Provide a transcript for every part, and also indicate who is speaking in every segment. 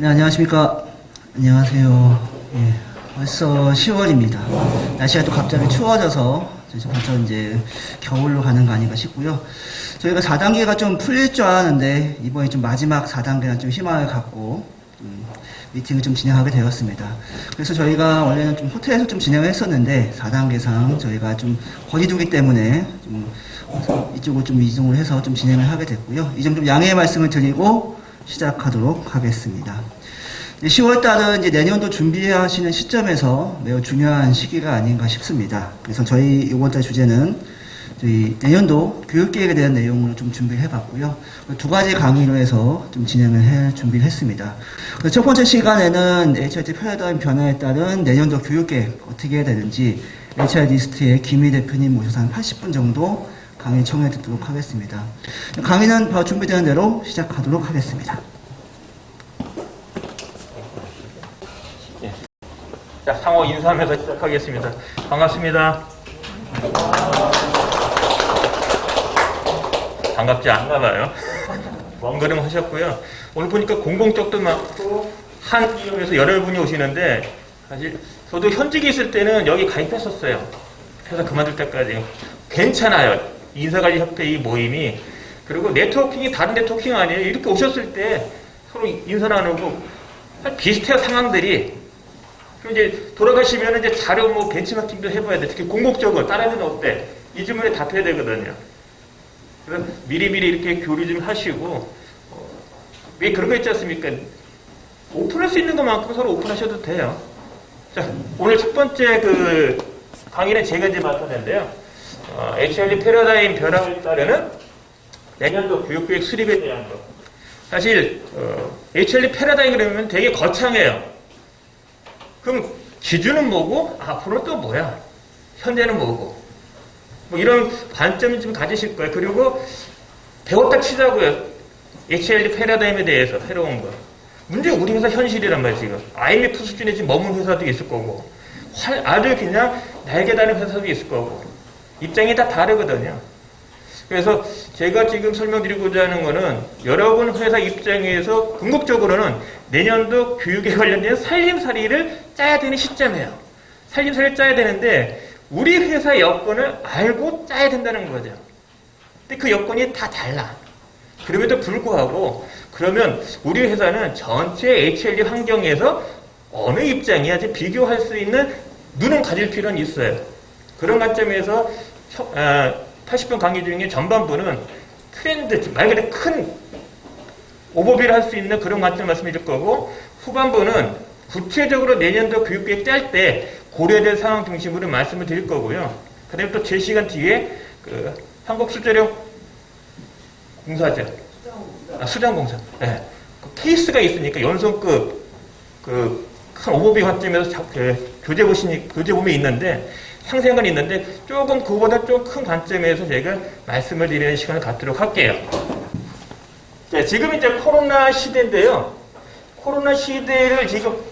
Speaker 1: 네, 안녕하십니까. 안녕하세요. 예, 벌써 10월입니다. 날씨가 또 갑자기 추워져서 벌써 이제 겨울로 가는 거 아닌가 싶고요. 저희가 4단계가 좀 풀릴 줄 알았는데 이번에 좀 마지막 4단계는 좀 희망을 갖고 미팅을 좀 진행하게 되었습니다. 그래서 저희가 원래는 좀 호텔에서 좀 진행을 했었는데 4단계상 저희가 좀 거리두기 때문에 좀 이쪽으로 좀 이동을 해서 좀 진행을 하게 됐고요. 이 점 좀 양해의 말씀을 드리고 시작하도록 하겠습니다. 10월달은 이제 내년도 준비하시는 시점에서 매우 중요한 시기가 아닌가 싶습니다. 그래서 저희 이번달 주제는 저희 내년도 교육계획에 대한 내용을 좀 준비를 해봤고요. 두 가지 강의로 해서 좀 진행을 할 준비를 했습니다. 첫 번째 시간에는 HRD 패러다임 변화에 따른 내년도 교육계획 어떻게 해야 되는지 HRD스트의 김희 대표님 모셔서 한 80분 정도 강의 청해 듣도록 하겠습니다. 강의는 바로 준비되는 대로 시작하도록 하겠습니다.
Speaker 2: 자, 상호 인사하면서 시작하겠습니다. 반갑습니다. 반갑지 않나 봐요. 먼 걸음 하셨고요. 오늘 보니까 공공적도 많고 한 기업에서 여러 분이 오시는데 사실 저도 현직에 있을 때는 여기 가입했었어요. 회사 그만둘 때까지. 괜찮아요. 인사관리협회 이 모임이. 그리고 네트워킹이 다른 네트워킹 아니에요. 이렇게 오셨을 때 서로 인사 나누고 비슷해요, 상황들이. 그럼 이제 돌아가시면 이제 자료 뭐 벤치마킹도 해봐야 돼. 특히 공공적으로 다른 데는 어때? 이 질문에 답해야 되거든요. 그래서 미리미리 이렇게 교류 좀 하시고 왜 그런 거 있지 않습니까? 오픈할 수 있는 것만큼 서로 오픈하셔도 돼요. 자, 오늘 첫 번째 그 강의는 제가 이제 맡았는데요. HRD 패러다임 변화에 따르는 내년도 교육계획 수립에 대한 거. 사실 HRD 패러다임 그러면 되게 거창해요. 그럼 기준은 뭐고 앞으로 또 뭐야? 현재는 뭐고? 뭐 이런 관점을 좀 가지실 거예요. 그리고 배웠다 치자고요. HRD 패러다임에 대해서 새로운 거. 문제가 우리 회사 현실이란 말이에요. 지금 IMF 수준에 지금 머문 회사도 있을 거고 아주 그냥 날개 다른 회사도 있을 거고 입장이 다 다르거든요. 그래서 제가 지금 설명드리고자 하는 거는 여러분 회사 입장에서 궁극적으로는 내년도 교육에 관련된 살림살이를 짜야 되는 시점이에요. 살림살이를 짜야 되는데 우리 회사 여건을 알고 짜야 된다는 거죠. 근데 그 여건이 다 달라. 그럼에도 불구하고 그러면 우리 회사는 전체 HRD 환경에서 어느 입장이야 비교할 수 있는 눈을 가질 필요는 있어요. 그런 관점에서 80분 강의 중에 전반부는 트렌드, 말 그대로 큰 오버뷰를 할 수 있는 그런 관점 말씀해 줄 거고 후반부는 구체적으로 내년도 교육계획 짤 때 고려될 상황 중심으로 말씀을 드릴 거고요. 그 다음에 또 제 시간 뒤에 그 한국수자력 공사죠. 수장공사. 네. 그 케이스가 있으니까 연속급 그 큰 오버뷰 관점에서 교재본이 있는데 상세한 있는데 조금 그거보다 좀 큰 관점에서 제가 말씀을 드리는 시간을 갖도록 할게요. 자, 지금 이제 코로나 시대인데요. 코로나 시대를 지금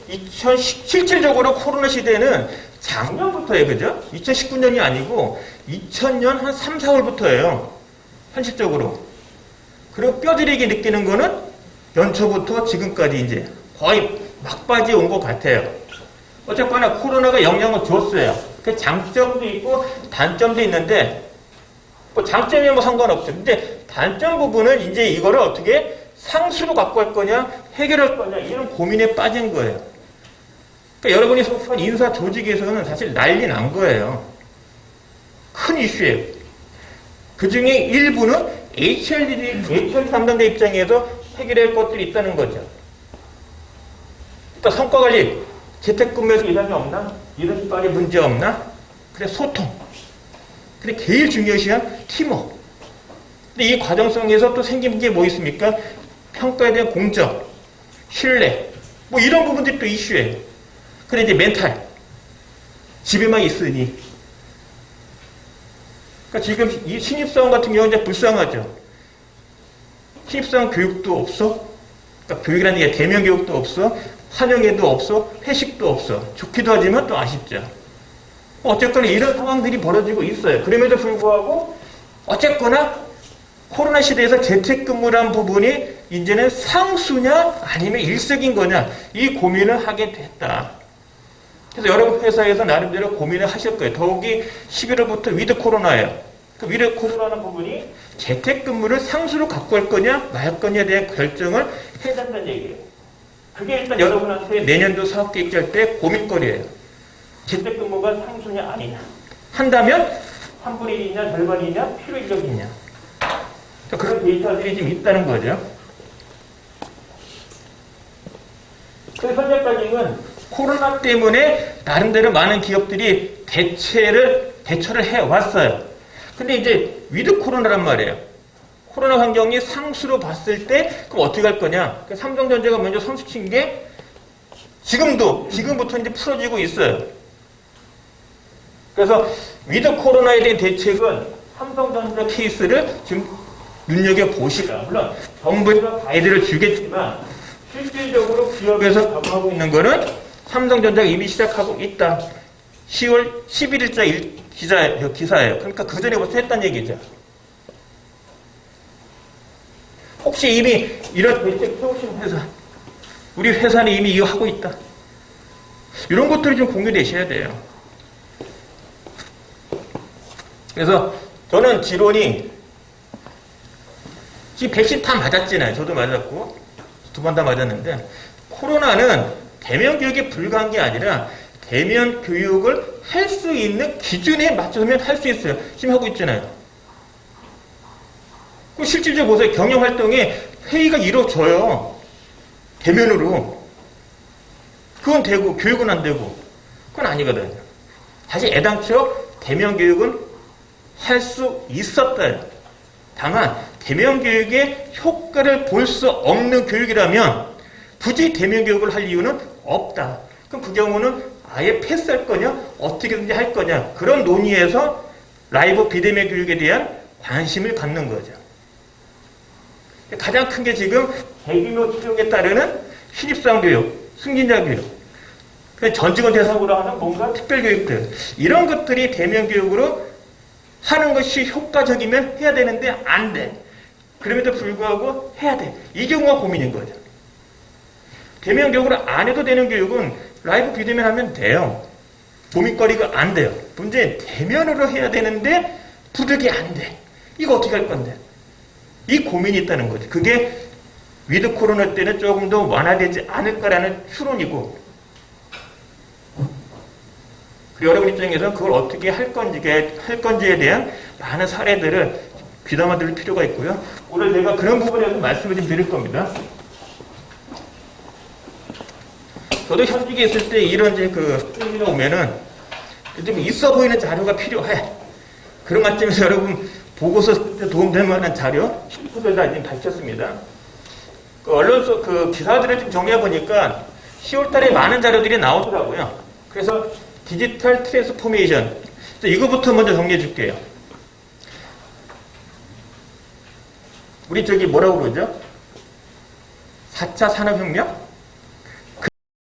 Speaker 2: 실질적으로 코로나 시대는 작년부터예요. 그죠? 2019년이 아니고 2000년 한 3, 4월부터예요. 현실적으로. 그리고 뼈저리게 느끼는 거는 연초부터 지금까지 이제 거의 막바지에 온 것 같아요. 어쨌거나 코로나가 영향을 줬어요. 그 장점도 있고 단점도 있는데 뭐 장점이 뭐 상관없죠. 근데 단점 부분은 이제 이거를 어떻게 상수로 갖고 갈 거냐 해결할 거냐 이런 고민에 빠진 거예요. 그러니까 여러분이 속한 인사 조직에서는 사실 난리 난 거예요. 큰 이슈예요. 그 중에 일부는 HRD 담당자 입장에서 해결할 것들이 있다는 거죠. 또 성과관리 재택근무에서 이상이 없나? 이런 빨리 문제 없나? 그래, 소통. 근데 제일 중요시한 팀워크. 근데 이 과정 속에서 또 생긴 게 뭐 있습니까? 평가에 대한 공정, 신뢰, 뭐 이런 부분들이 또 이슈예요. 그래, 이제 멘탈. 집에만 있으니. 그러니까 지금 이 신입사원 같은 경우는 이제 불쌍하죠. 신입사원 교육도 없어. 그러니까 교육이라는 게 대면 교육도 없어. 환영회도 없어, 회식도 없어. 좋기도 하지만 또 아쉽죠. 어쨌거나 이런 상황들이 벌어지고 있어요. 그럼에도 불구하고 어쨌거나 코로나 시대에서 재택근무라는 부분이 이제는 상수냐 아니면 일석인 거냐 이 고민을 하게 됐다. 그래서 여러 회사에서 나름대로 고민을 하실 거예요. 더욱이 11월부터 위드 코로나예요. 그 위드 코로나는 부분이 재택근무를 상수로 갖고 갈 거냐 말 거냐에 대한 결정을 해야 된다는 얘기예요. 그게 일단 여러분한테 내년도 사업 계획할 때 고민거리예요. 재택근무가 상수냐 아니냐. 한다면 3분의 1이냐 절반이냐 필요 인력이냐. 그런 데이터들이 지금 있다는 거죠. 그래서 현재까지는 코로나 때문에 나름대로 많은 기업들이 대처를 해왔어요. 근데 이제 위드 코로나란 말이에요. 코로나 환경이 상수로 봤을 때 그럼 어떻게 할 거냐. 삼성전자가 먼저 선수 친 게 지금부터 이제 풀어지고 있어요. 그래서 위드 코로나에 대한 대책은 삼성전자 케이스를 지금 눈여겨보시라. 물론 정부에서 가이드를 주겠지만 실질적으로 기업에서 적용하고 있는 거는 삼성전자가 이미 시작하고 있다. 10월 11일자 기사예요. 그러니까 그 전에 벌써 했다는 얘기죠. 혹시 이미 이런 대책 세우신 회사, 우리 회사는 이미 이거 하고 있다. 이런 것들이 좀 공유되셔야 돼요. 그래서 저는 지론이 지금 백신 다 맞았잖아요. 저도 맞았고 2번 다 맞았는데 코로나는 대면 교육에 불과한 게 아니라 대면 교육을 할 수 있는 기준에 맞춰서면 할 수 있어요. 지금 하고 있잖아요. 그럼 실질적으로 보세요. 경영활동에 회의가 이루어져요. 대면으로. 그건 되고 교육은 안 되고 그건 아니거든요. 사실 애당초 대면 교육은 할 수 있었어요. 다만 대면 교육의 효과를 볼 수 없는 교육이라면 굳이 대면 교육을 할 이유는 없다. 그럼 그 경우는 아예 패스할 거냐 어떻게든지 할 거냐 그런 논의에서 라이브 비대면 교육에 대한 관심을 갖는 거죠. 가장 큰 게 지금 대규모 채용에 따르는 신입사원 교육, 승진자 교육, 전 직원 대상으로 하는 뭔가 특별 교육들 이런 것들이 대면 교육으로 하는 것이 효과적이면 해야 되는데 안 돼. 그럼에도 불구하고 해야 돼. 이 경우가 고민인 거죠. 대면 교육을 안 해도 되는 교육은 라이브 비대면 하면 돼요. 고민거리가 안 돼요. 문제는 대면으로 해야 되는데 부득이 안 돼. 이거 어떻게 할 건데? 이 고민이 있다는 거죠. 그게 위드 코로나 때는 조금 더 완화되지 않을까라는 추론이고 그리고 여러분 입장에서는 그걸 어떻게 할 건지에 대한 많은 사례들을 귀담아 들을 필요가 있고요. 오늘 제가 그런 부분에서 말씀을 좀 드릴 겁니다. 저도 현직에 있을 때 이런 이제 가 오면은 좀 있어 보이는 자료가 필요해. 그런 관점에서 여러분 보고서 도움될 만한 자료 팁을 다 지금 밝혔습니다. 언론서 기사들을 좀 정리해 보니까 10월달에 많은 자료들이 나오더라고요. 그래서 디지털 트랜스포메이션 이거부터 먼저 정리해 줄게요. 우리 저기 뭐라고 그러죠? 4차 산업혁명?